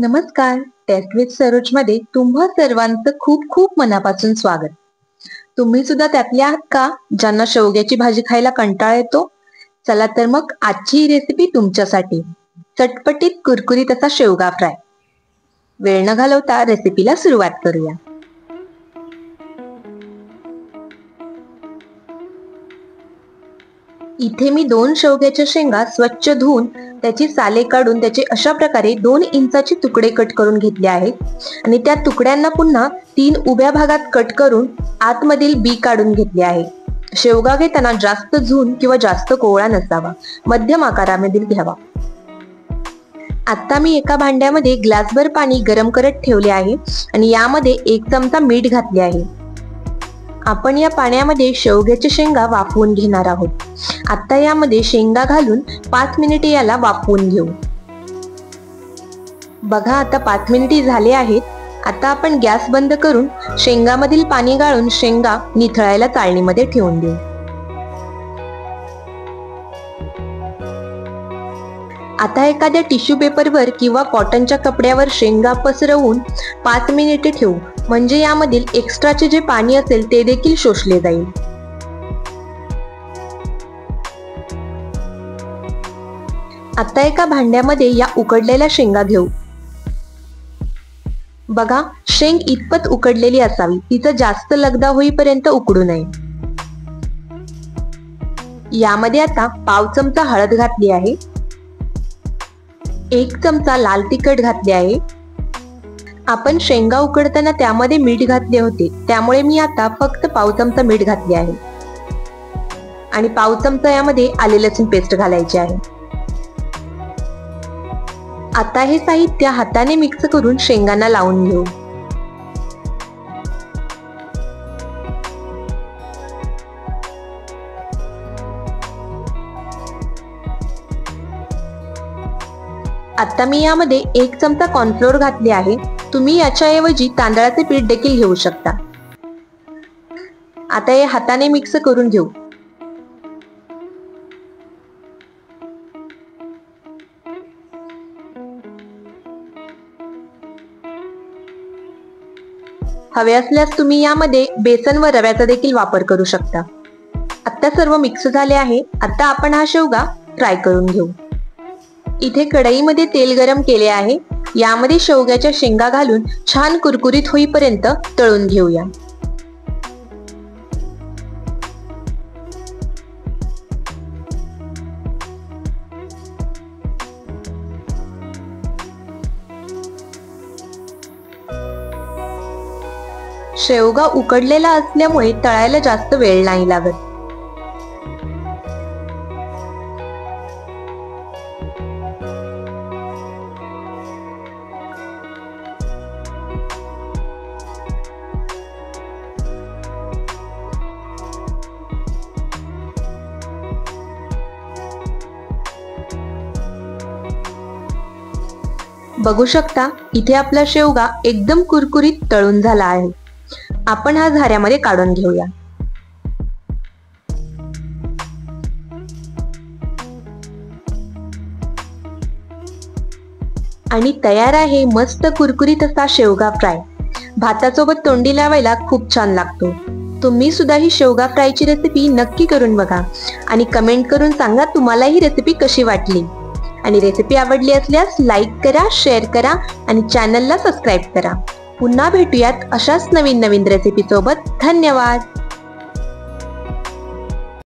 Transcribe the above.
नमस्कार. Taste with Saroj मध्ये तुम्हा सर्वांचं खूप खूप मनापासून स्वागत. तुम्ही सुद्धा त्यातले आहात का ज्यांना शेवग्याची भाजी खायला कंटाळा येतो? चला तर मग आजची ही रेसिपी तुमच्यासाठी. चटपटीत कुरकुरीत असा शेवगा फ्राय. वेळ न घालवता रेसिपीला सुरुवात करूया. इथे मी 2 शेवग्याच्या शेंगा स्वच्छ धुवून त्याची साले काढून त्याचे अशा प्रकारे 2 इंचाचे तुकडे कट करून घेतले आहेत आणि त्या तुकड्यांना पुन्हा 3 उभ्या भागात कट करून आतमधील बी काढून घेतले आहे. शेवगा घेताना जास्त झून किंवा जास्त कोवळा नसावा, मध्यम आकारामधील घ्यावा. आता मी एका भांड्यामध्ये ग्लासभर पाणी गरम करत ठेवले आहे आणि यामध्ये 1 चमचा मीठ घातले आहे. आपण या पाण्यामध्ये शेवग्याच्या शेंगा वाफवून घेणार आहोत. आता यामध्ये शेंगा घालून 5 मिनिटे याला वाफवून घेऊ. बघा आता 5 मिनिटे झाले आहेत. आता आपण गॅस बंद करून शेंगामधील पाणी गाळून शेंगा निथळायला चाळणीमध्ये ठेवून देऊ. आता एखाद्या टिश्यू पेपरवर किंवा कॉटनच्या कपड्यावर शेंगा पसरवून 5 मिनिटे ठेवू, म्हणजे यामधील एक्स्ट्राचे जे पाणी असेल ते देखील शोषले जाईल. आता एका भांड्यामध्ये या उकडलेल्या शेंगा घेऊ. बघा, शेंग इतपत उकडलेली असावी, तिचा जास्त लगदा होईपर्यंत उकडू नये. यामध्ये आता पाव चमचा हळद घातली आहे, 1 चमचा लाल तिखट घातले आहे. आपण शेंगा उकडताना त्यामध्ये मीठ घातले होते, त्यामुळे मी आता फक्त पाव चमचा मीठ घातले आहे आणि पाव चमचा यामध्ये आले लसूण पेस्ट घालायचे आहे. आता हे साहित्य हाताने मिक्स करून शेंगांना लावून घेऊ. आता मी यामध्ये 1 चमचा कॉर्नफ्लोअर घातले आहे. तुम्ही याच्याऐवजी तांदळाचे पीठ देखील घेऊ शकता. आता हे हाताने मिक्स करून घेऊ. हवे असल्यास तुम्ही यामध्ये बेसन व रव्याचा देखील वापर करू शकता. आता सर्व मिक्स झाले आहे. आता आपण हा शेवगा फ्राय करून घेऊ. इथे कढईमध्ये तेल गरम केले आहे. यामध्ये शेवग्याच्या शेंगा घालून छान कुरकुरीत होईपर्यंत तळून घेऊया. शेवगा उकडलेला असल्यामुळे तळायला जास्त वेळ नाही लागत. बघू शकता, इथे आपला शेवगा एकदम कुरकुरीत तळून झाला आहे. आपण हा झाऱ्यामध्ये काढून घेऊया. आणि तयार आहे मस्त कुरकुरीत असा शेवगा फ्राय. भातासोबत तोंडी लावायला खूप छान लागतो. तुम्ही सुद्धा ही शेवगा फ्रायची रेसिपी नक्की करून बघा आणि कमेंट करून सांगा तुम्हाला ही रेसिपी कशी वाटली. आणि रेसिपी आवडली असल्यास लाईक करा, शेअर करा आणि चॅनलला सबस्क्राईब करा. पुन्हा भेटूयात अशाच नवीन रेसिपी सोबत. धन्यवाद.